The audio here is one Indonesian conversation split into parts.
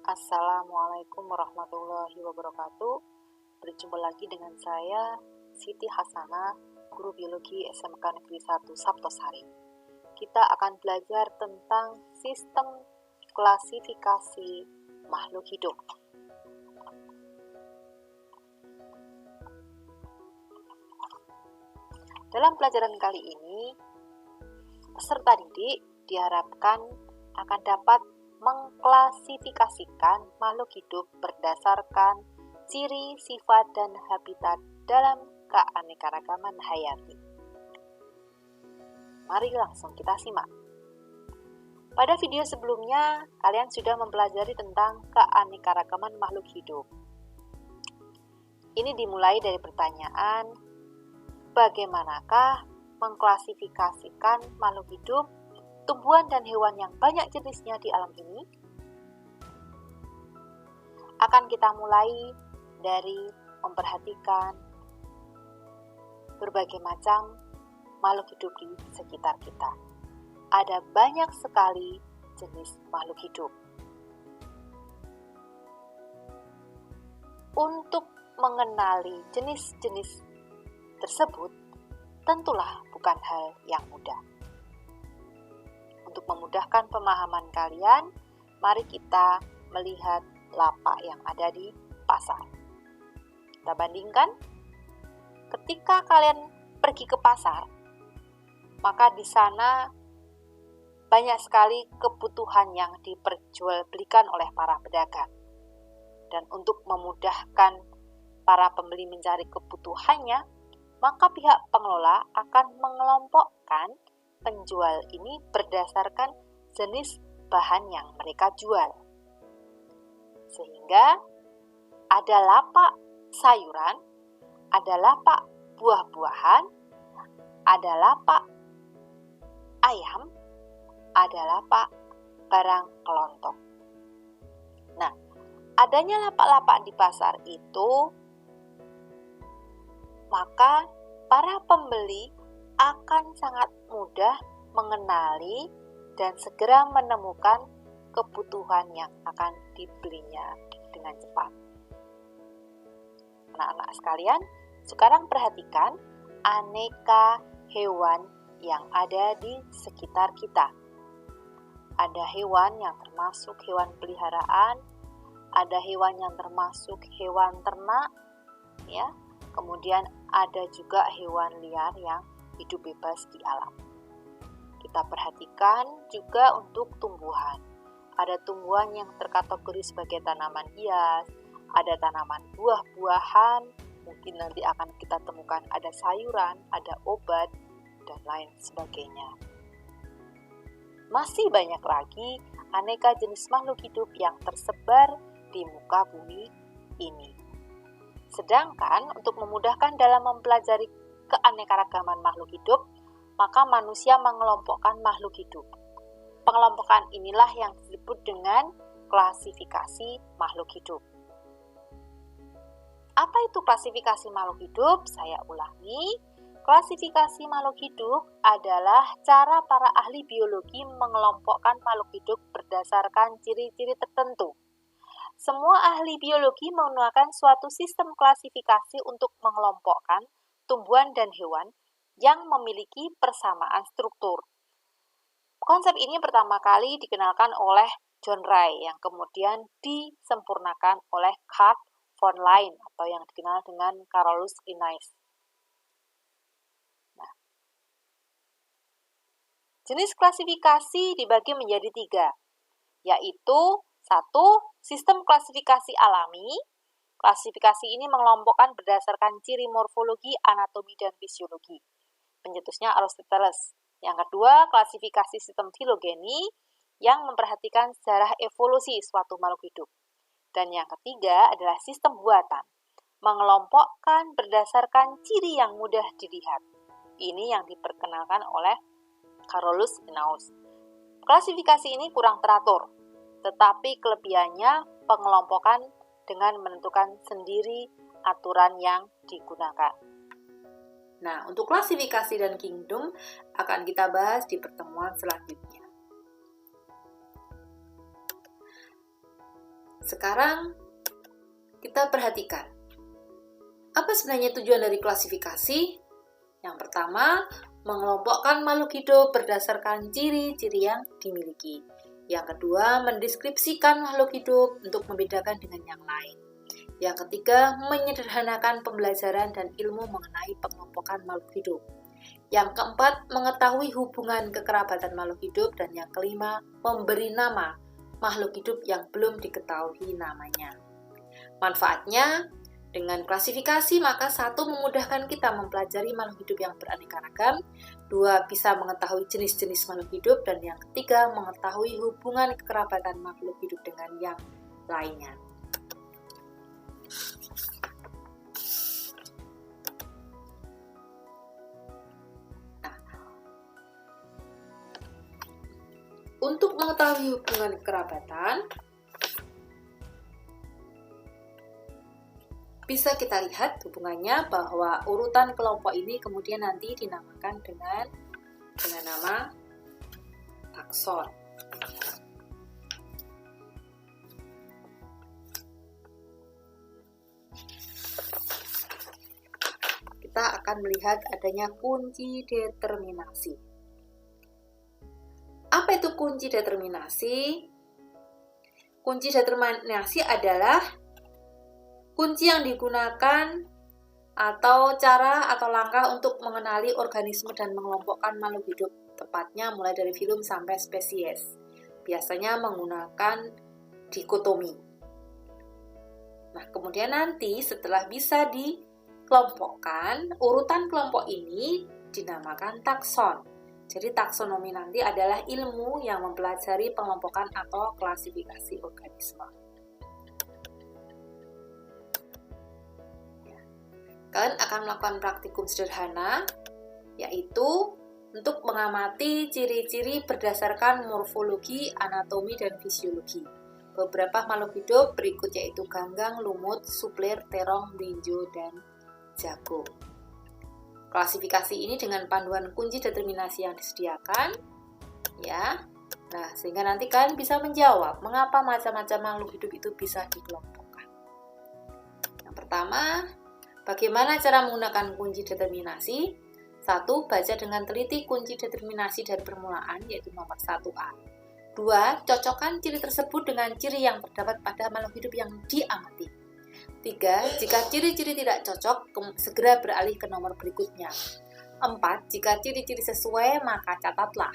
Assalamualaikum warahmatullahi wabarakatuh. Berjumpa lagi dengan saya, Siti Hasanah, guru biologi SMK Negeri 1 Sabtosari. Kita akan belajar tentang sistem klasifikasi makhluk hidup. Dalam pelajaran kali ini, peserta didik diharapkan akan dapat mengklasifikasikan makhluk hidup berdasarkan ciri, sifat, dan habitat dalam keanekaragaman hayati. Mari langsung kita simak. Pada video sebelumnya, kalian sudah mempelajari tentang keanekaragaman makhluk hidup. Ini dimulai dari pertanyaan, bagaimanakah mengklasifikasikan makhluk hidup, tumbuhan dan hewan yang banyak jenisnya di alam ini? Akan kita mulai dari memperhatikan berbagai macam makhluk hidup di sekitar kita. Ada banyak sekali jenis makhluk hidup. Untuk mengenali jenis-jenis tersebut, tentulah bukan hal yang mudah. Untuk memudahkan pemahaman kalian, mari kita melihat lapak yang ada di pasar. Kita bandingkan, ketika kalian pergi ke pasar, maka di sana banyak sekali kebutuhan yang diperjualbelikan oleh para pedagang. Dan untuk memudahkan para pembeli mencari kebutuhannya, maka pihak pengelola akan mengelompokkan penjual ini berdasarkan jenis bahan yang mereka jual. Sehingga ada lapak sayuran, ada lapak buah-buahan, ada lapak ayam, ada lapak barang kelontong. Nah, adanya lapak-lapak di pasar itu, maka para pembeli akan sangat mudah mengenali dan segera menemukan kebutuhan yang akan dibelinya dengan cepat. Anak-anak sekalian, sekarang perhatikan aneka hewan yang ada di sekitar kita. Ada hewan yang termasuk hewan peliharaan, ada hewan yang termasuk hewan ternak, ya. Kemudian ada juga hewan liar yang hidup bebas di alam. Kita perhatikan juga untuk tumbuhan. Ada tumbuhan yang terkategori sebagai tanaman hias, ada tanaman buah-buahan, mungkin nanti akan kita temukan ada sayuran, ada obat, dan lain sebagainya. Masih banyak lagi aneka jenis makhluk hidup yang tersebar di muka bumi ini. Sedangkan untuk memudahkan dalam mempelajari keanekaragaman makhluk hidup, maka manusia mengelompokkan makhluk hidup. Pengelompokan inilah yang disebut dengan klasifikasi makhluk hidup. Apa itu klasifikasi makhluk hidup? Saya ulangi. Klasifikasi makhluk hidup adalah cara para ahli biologi mengelompokkan makhluk hidup berdasarkan ciri-ciri tertentu. Semua ahli biologi menggunakan suatu sistem klasifikasi untuk mengelompokkan tumbuhan dan hewan yang memiliki persamaan struktur. Konsep ini pertama kali dikenalkan oleh John Ray yang kemudian disempurnakan oleh Kurt von Laing atau yang dikenal dengan Carolus Linnaeus. Nah, jenis klasifikasi dibagi menjadi 3, yaitu 1. Sistem klasifikasi alami. Klasifikasi ini mengelompokkan berdasarkan ciri morfologi, anatomi, dan fisiologi. Pencetusnya Aristoteles. Yang kedua, klasifikasi sistem filogeni yang memperhatikan sejarah evolusi suatu makhluk hidup. Dan yang ketiga adalah sistem buatan, mengelompokkan berdasarkan ciri yang mudah dilihat. Ini yang diperkenalkan oleh Carolus Linnaeus. Klasifikasi ini kurang teratur, tetapi kelebihannya pengelompokan dengan menentukan sendiri aturan yang digunakan. Nah, untuk klasifikasi dan kingdom akan kita bahas di pertemuan selanjutnya. Sekarang kita perhatikan, apa sebenarnya tujuan dari klasifikasi? Yang pertama, mengelompokkan makhluk hidup berdasarkan ciri-ciri yang dimiliki. Yang kedua, mendeskripsikan makhluk hidup untuk membedakan dengan yang lain. Yang ketiga, menyederhanakan pembelajaran dan ilmu mengenai pengelompokan makhluk hidup. Yang keempat, mengetahui hubungan kekerabatan makhluk hidup. Dan yang kelima, memberi nama makhluk hidup yang belum diketahui namanya. Manfaatnya, dengan klasifikasi maka 1. Memudahkan kita mempelajari makhluk hidup yang beraneka ragam, 2. Bisa mengetahui jenis-jenis makhluk hidup, dan yang ketiga, mengetahui hubungan kekerabatan makhluk hidup dengan yang lainnya. Untuk mengetahui hubungan kekerabatan, bisa kita lihat hubungannya bahwa urutan kelompok ini kemudian nanti dinamakan dengan nama takson. Kita akan melihat adanya kunci determinasi. Apa itu kunci determinasi? Kunci determinasi adalah kunci yang digunakan atau cara atau langkah untuk mengenali organisme dan mengelompokkan makhluk hidup, tepatnya mulai dari filum sampai spesies. Biasanya menggunakan dikotomi. Nah, kemudian nanti setelah bisa dikelompokkan, urutan kelompok ini dinamakan takson. Jadi taksonomi nanti adalah ilmu yang mempelajari pengelompokan atau klasifikasi organisme. Kalian akan melakukan praktikum sederhana, yaitu untuk mengamati ciri-ciri berdasarkan morfologi, anatomi, dan fisiologi. Beberapa makhluk hidup berikut yaitu ganggang, lumut, suplir, terong, melinjo, dan jagung. Klasifikasi ini dengan panduan kunci determinasi yang disediakan, ya. Nah, sehingga nanti kalian bisa menjawab mengapa macam-macam makhluk hidup itu bisa dikelompokkan. Yang pertama, bagaimana cara menggunakan kunci determinasi? 1. Baca dengan teliti kunci determinasi dari permulaan, yaitu nomor 1A. 2. Cocokkan ciri tersebut dengan ciri yang terdapat pada makhluk hidup yang diamati. 3. Jika ciri-ciri tidak cocok, segera beralih ke nomor berikutnya. 4. Jika ciri-ciri sesuai, maka catatlah.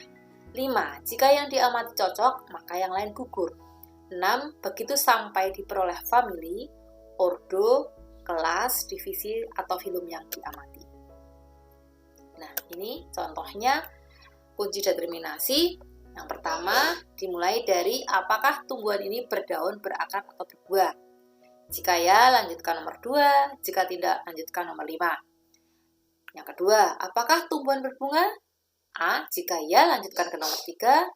5. Jika yang diamati cocok, maka yang lain gugur. 6. Begitu sampai diperoleh famili, ordo, kelas, divisi, atau filum yang diamati. Nah, ini contohnya kunci determinasi. Yang pertama, dimulai dari apakah tumbuhan ini berdaun, berakar, atau berbuah. Jika ya, lanjutkan nomor 2. Jika tidak, lanjutkan nomor 5. Yang kedua, apakah tumbuhan berbunga? A. Jika ya, lanjutkan ke nomor 3.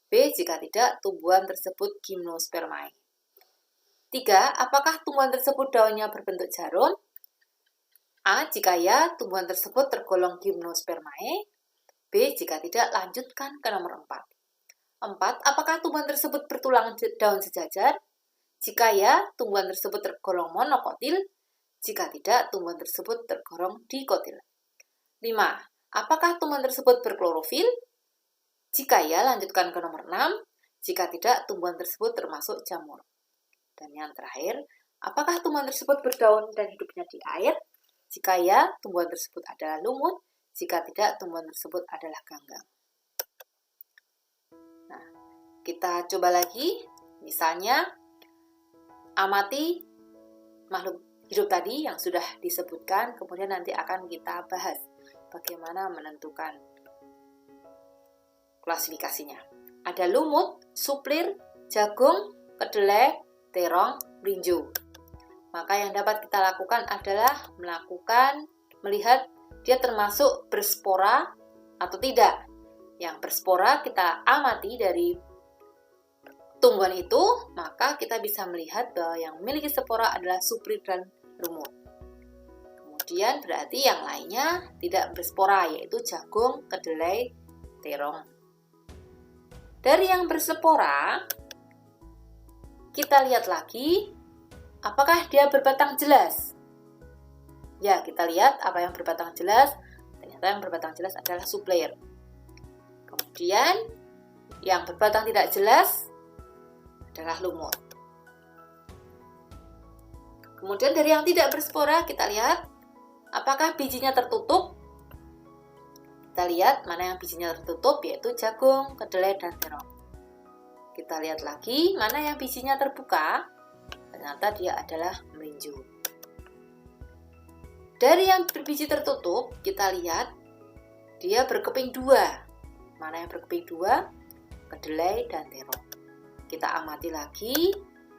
B. Jika tidak, tumbuhan tersebut gimnospermae. 3. Apakah tumbuhan tersebut daunnya berbentuk jarum? A. Jika ya, tumbuhan tersebut tergolong gimnospermae. B. Jika tidak, lanjutkan ke nomor 4. 4. Apakah tumbuhan tersebut bertulang daun sejajar? Jika ya, tumbuhan tersebut tergolong monokotil. Jika tidak, tumbuhan tersebut tergolong dikotil. 5. Apakah tumbuhan tersebut berklorofil? Jika ya, lanjutkan ke nomor 6. Jika tidak, tumbuhan tersebut termasuk jamur. Dan yang terakhir, apakah tumbuhan tersebut berdaun dan hidupnya di air? Jika ya, tumbuhan tersebut adalah lumut. Jika tidak, tumbuhan tersebut adalah ganggang. Nah, kita coba lagi. Misalnya, amati makhluk hidup tadi yang sudah disebutkan, kemudian nanti akan kita bahas bagaimana menentukan klasifikasinya. Ada lumut, suplir, jagung, kedelai, terong, melinjo. Maka yang dapat kita lakukan adalah melihat dia termasuk berspora atau tidak. Yang berspora kita amati dari tumbuhan itu, maka kita bisa melihat bahwa yang memiliki spora adalah suplir dan lumut. Kemudian berarti yang lainnya tidak berspora, yaitu jagung, kedelai, terong. Dari yang berspora, kita lihat lagi, apakah dia berbatang jelas? Ya, kita lihat apa yang berbatang jelas. Ternyata yang berbatang jelas adalah sublayer. Kemudian, yang berbatang tidak jelas adalah lumut. Kemudian dari yang tidak berspora, kita lihat apakah bijinya tertutup. Kita lihat mana yang bijinya tertutup, yaitu jagung, kedelai, dan terong. Kita lihat lagi mana yang bijinya terbuka. Ternyata dia adalah melinju. Dari yang berbiji tertutup, kita lihat dia berkeping 2. Mana yang berkeping 2? Kedelai dan terong. Kita amati lagi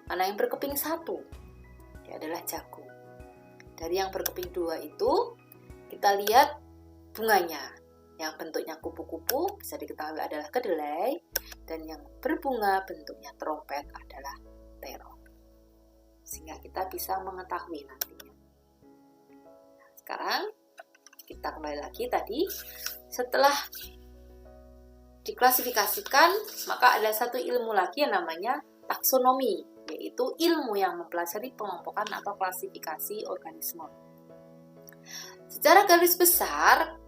mana yang berkeping 1. Dia adalah jagung. Dari yang berkeping 2 itu, kita lihat bunganya. Yang bentuknya kupu-kupu bisa diketahui adalah kedelai, dan yang berbunga bentuknya trompet adalah terong. Sehingga kita bisa mengetahui nantinya. Nah, sekarang kita kembali lagi tadi, setelah diklasifikasikan, maka ada satu ilmu lagi yang namanya taksonomi, yaitu ilmu yang mempelajari pengelompokan atau klasifikasi organisme. Secara garis besar,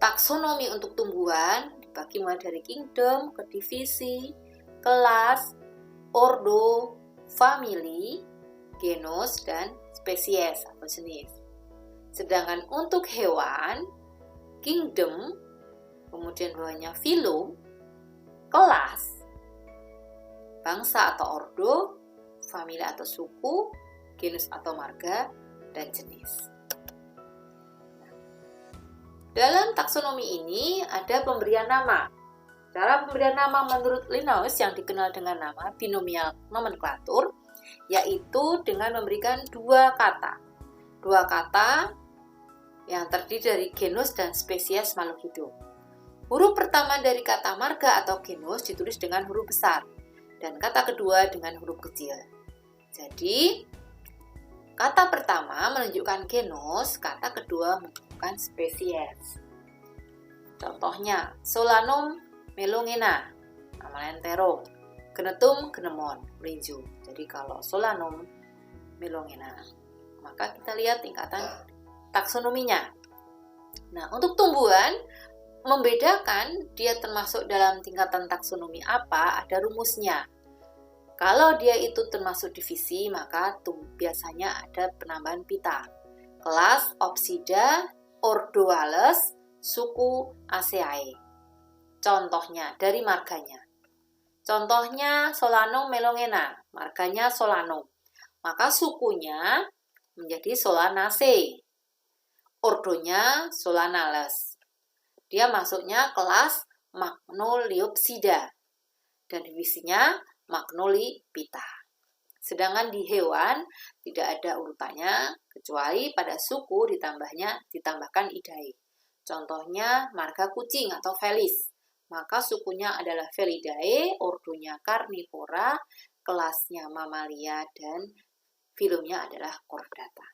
taksonomi untuk tumbuhan dibagi mulai dari kingdom ke divisi, kelas, ordo, famili, genus, dan spesies atau jenis. Sedangkan untuk hewan, kingdom, kemudian bawahnya filum, kelas, bangsa atau ordo, famili atau suku, genus atau marga, dan jenis. Dalam taksonomi ini ada pemberian nama. Cara pemberian nama menurut Linnaeus yang dikenal dengan nama binomial nomenklatur, yaitu dengan memberikan 2 kata. 2 kata yang terdiri dari genus dan spesies makhluk hidup. Huruf pertama dari kata marga atau genus ditulis dengan huruf besar, dan kata kedua dengan huruf kecil. Jadi, kata pertama menunjukkan genus, kata kedua menunjukkan spesies. Contohnya, Solanum melongena, Amalantero, Genetum genemon, melinju. Jadi kalau Solanum melongena, maka kita lihat tingkatan taksonominya. Nah, untuk tumbuhan, membedakan dia termasuk dalam tingkatan taksonomi apa, ada rumusnya. Kalau dia itu termasuk divisi, maka biasanya ada penambahan pita. Kelas Opsida, ordo Wales, suku Aceae. Contohnya dari marganya. Contohnya Solanum melongena, marganya Solanum. Maka sukunya menjadi Solanaceae. Ordonya Solanales. Dia masuknya kelas Magnoliopsida dan divisinya Magnolipita. Sedangkan di hewan tidak ada urutannya kecuali pada suku ditambahkan idae. Contohnya marga kucing atau Felis. Maka sukunya adalah Felidae, ordonya Carnivora, kelasnya Mamalia, dan filumnya adalah Chordata.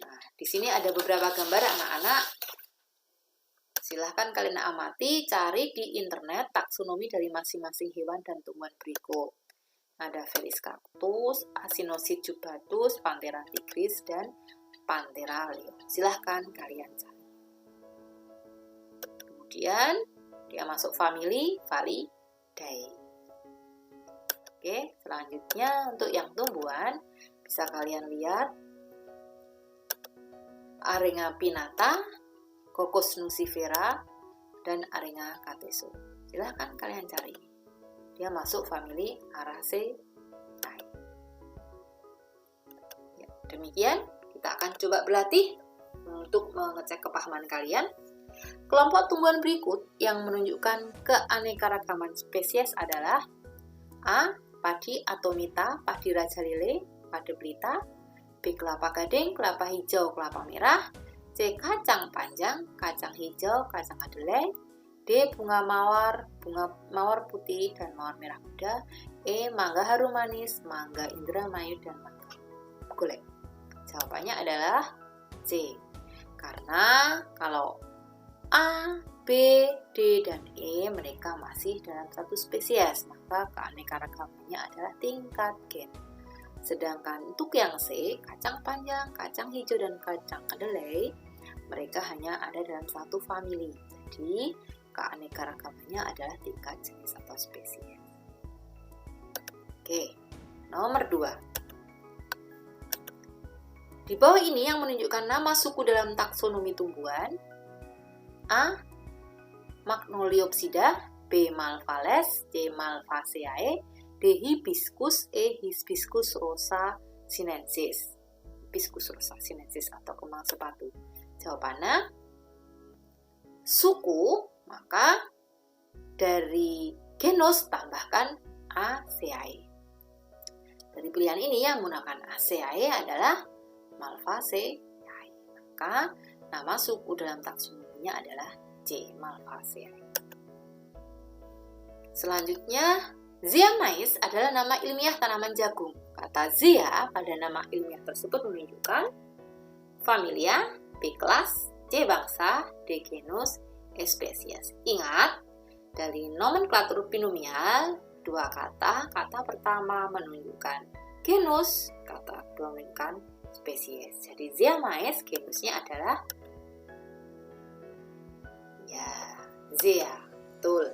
Nah, di sini ada beberapa gambar anak-anak. Silahkan kalian amati, cari di internet taksonomi dari masing-masing hewan dan tumbuhan berikut. Ada Felis cactus, Acinonychus jubatus, Panthera tigris, dan Panthera leo. Silahkan kalian cari. Kemudian dia masuk famili Validae. Oke, selanjutnya untuk yang tumbuhan bisa kalian lihat Arenga pinnata, Cocos nucifera, dan Arenga catesu. Silahkan kalian cari. Dia masuk famili Araceae. Ya, demikian kita akan coba berlatih untuk mengecek kepahaman kalian. Kelompok tumbuhan berikut yang menunjukkan keanekaragaman spesies adalah A. Padi atomita, padi rajalele, padi pelita. B. Kelapa gading, kelapa hijau, kelapa merah. C. Kacang panjang, kacang hijau, kacang kedelai. D. Bunga mawar putih dan mawar merah muda. E. Mangga harum manis, mangga indramayu, dan mangga golek. Jawabannya adalah C. Karena kalau A B, D, dan E mereka masih dalam satu spesies, maka keanekaragamannya adalah tingkat gen. Sedangkan untuk yang C, kacang panjang, kacang hijau, dan kacang kedelai, mereka hanya ada dalam satu famili. Jadi, keanekaragamannya adalah tingkat jenis atau spesies. Oke, nomor 2. Di bawah ini yang menunjukkan nama suku dalam taksonomi tumbuhan. A. Magnoliopsida, B. Malvales, C. Malvaceae, D. Hibiscus, E. Hibiscus rosa sinensis. Hibiscus rosa sinensis atau kembang sepatu. Jawabannya suku, maka dari genus tambahkan Aceae. Dari pilihan ini yang menggunakan Aceae adalah Malvaceae. Maka nama suku dalam taksonominya adalah C. Malvaceae. Selanjutnya, Zea mays adalah nama ilmiah tanaman jagung. Kata Zea pada nama ilmiah tersebut menunjukkan familia, B kelas, C bangsa, D genus, E spesies. Ingat, dari nomenklatur binomial, dua kata pertama menunjukkan genus, kata kedua menunjukkan spesies. Jadi Zea mays genusnya adalah Zea. Betul.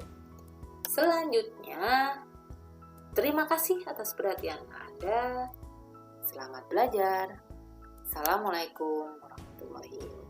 Selanjutnya, terima kasih atas perhatian Anda. Selamat belajar. Assalamualaikum warahmatullahi wabarakatuh.